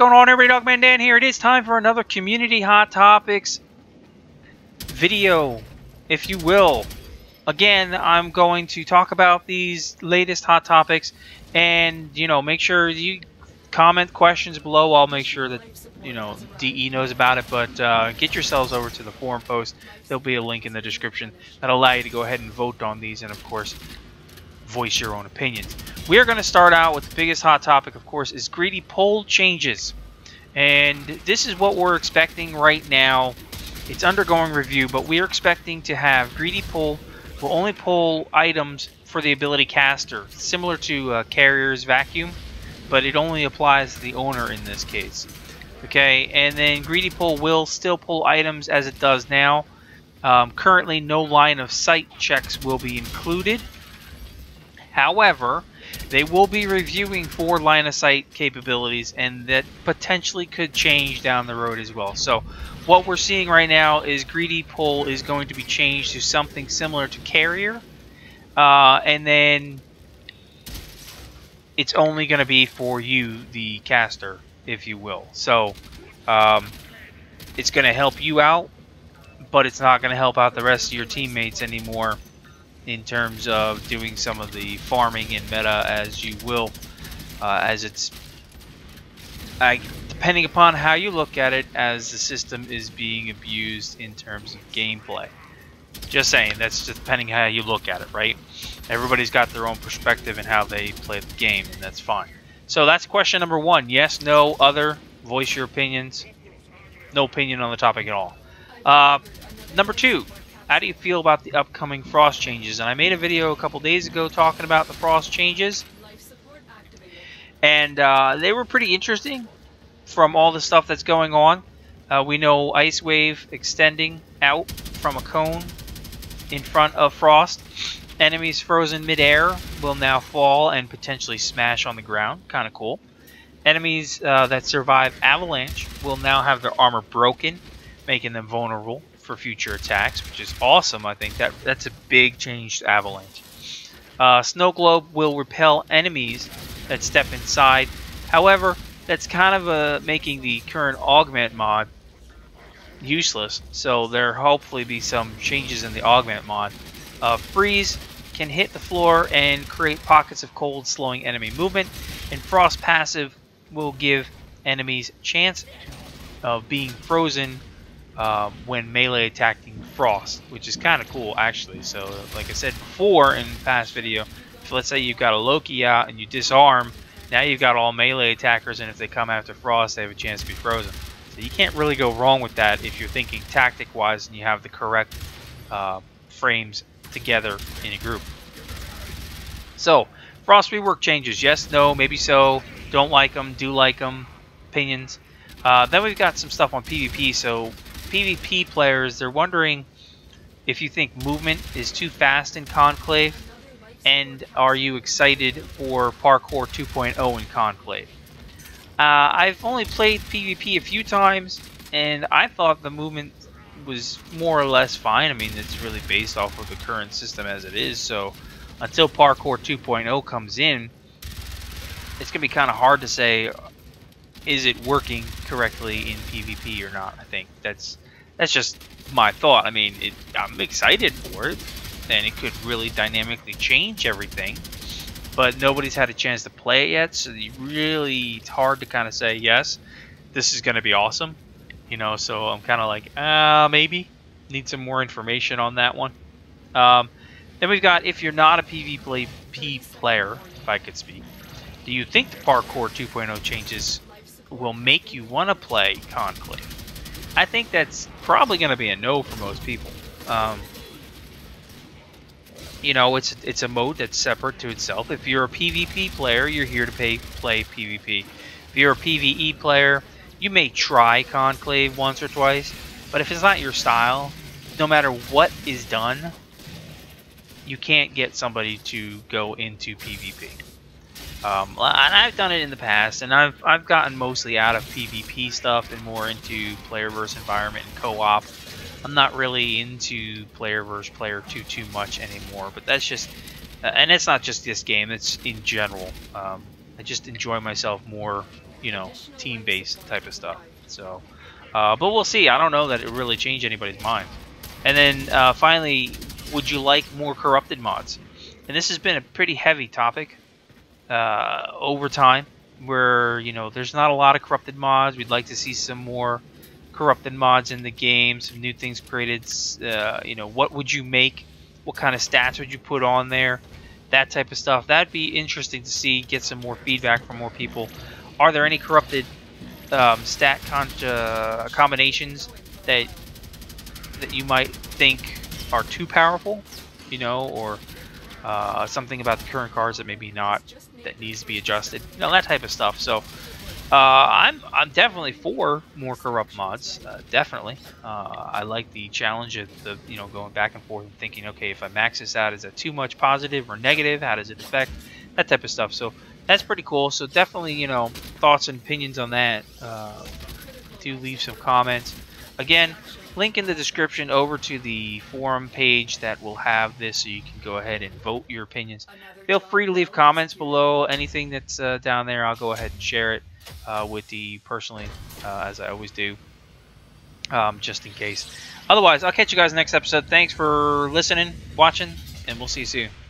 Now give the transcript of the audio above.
going on, everybody? Dogman Dan here. It is time for another Community Hot Topics video, if you will. Again, I'm going to talk about these latest hot topics, and make sure you comment questions below. I'll make sure that DE knows about it, but get yourselves over to the forum post. There'll be a link in the description that'll allow you to go ahead and vote on these, and of course voice your own opinions. We are going to start out with the biggest hot topic, of course, is greedy poll changes. And this is what we're expecting right now. It's undergoing review, but we are expecting to have greedy poll will only pull items for the ability caster, similar to Carrier's vacuum, but it only applies to the owner in this case. Okay, and then greedy pull will still pull items as it does now. Currently, no line of sight checks will be included. However, they will be reviewing for line of sight capabilities, and that potentially could change down the road as well. So what we're seeing right now is greedy pull is going to be changed to something similar to Carrier, and then it's only going to be for you, the caster, if you will. So it's going to help you out, but it's not going to help out the rest of your teammates anymore in terms of doing some of the farming in meta as you will, as it's depending upon how you look at it, as the system is being abused in terms of gameplay. Just saying, that's just depending how you look at it, right? Everybody's got their own perspective in how they play the game, and that's fine. So that's question number one. Yes, no, other, voice your opinions. No opinion on the topic at all. Number two, how do you feel about the upcoming Frost changes? And I made a video a couple days ago talking about the Frost changes, and they were pretty interesting from all the stuff that's going on. We know Ice Wave extending out from a cone in front of Frost. Enemies frozen midair will now fall and potentially smash on the ground. Kind of cool. Enemies that survive avalanche will now have their armor broken, making them vulnerable for future attacks, which is awesome. I think that's a big change to avalanche. Snow Globe will repel enemies that step inside. However, that's kind of making the current augment mod useless, so there hopefully be some changes in the augment mod. Freeze can hit the floor and create pockets of cold, slowing enemy movement, and Frost passive will give enemies a chance of being frozen when melee attacking Frost, which is kind of cool actually. So like I said before in the past video, if let's say you've got a Loki out and you disarm, now you've got all melee attackers, and if they come after Frost, they have a chance to be frozen. So you can't really go wrong with that if you're thinking tactic wise and you have the correct frames together in a group. So Frost rework changes, yes, no, maybe so, don't like them, do like them, opinions. Then we've got some stuff on PvP. So PvP players, they're wondering if you think movement is too fast in Conclave, and are you excited for Parkour 2.0 in Conclave? I've only played PvP a few times, and I thought the movement was more or less fine. I mean, it's really based off of the current system as it is, so until Parkour 2.0 comes in, it's going to be kind of hard to say, is it working correctly in PvP or not? I think that's just my thought. I mean, I'm excited for it, and it could really dynamically change everything, but nobody's had a chance to play it yet, so it's hard to kind of say, yes, this is going to be awesome. So I'm kind of like, maybe. Need some more information on that one. Then we've got, if you're not a PvP player, if I could speak, do you think the Parkour 2.0 changes will make you want to play Conclave? I think that's probably going to be a no for most people. It's a mode that's separate to itself. If you're a PvP player, you're here to play PvP. If you're a PvE player, you may try Conclave once or twice, but if it's not your style, no matter what is done, you can't get somebody to go into PvP. And I've done it in the past, and I've gotten mostly out of PvP stuff and more into player versus environment and co-op. I'm not really into player versus player too much anymore, but that's just, and it's not just this game, it's in general. I just enjoy myself more you know, team-based type of stuff. So, but we'll see. I don't know that it really changed anybody's mind. And then finally, would you like more corrupted mods? And this has been a pretty heavy topic over time, where, you know, there's not a lot of corrupted mods. We'd like to see some more corrupted mods in the game, some new things created. You know, what would you make? What kind of stats would you put on there? That type of stuff. That'd be interesting to see, get some more feedback from more people. Are there any corrupted stat combinations that you might think are too powerful, you know, or something about the current cards that maybe not, that needs to be adjusted, you know, that type of stuff. So I'm definitely for more corrupt mods. Definitely, I like the challenge of the, you know, going back and forth and thinking, okay, if I max this out, is that too much positive or negative? How does it affect that type of stuff? So that's pretty cool. So definitely, you know, thoughts and opinions on that. Do leave some comments. Again, link in the description over to the forum page that will have this, so you can go ahead and vote your opinions. Feel free to leave comments below. Anything that's down there, I'll go ahead and share it with you personally, as I always do, just in case. Otherwise, I'll catch you guys next episode. Thanks for listening, watching, and we'll see you soon.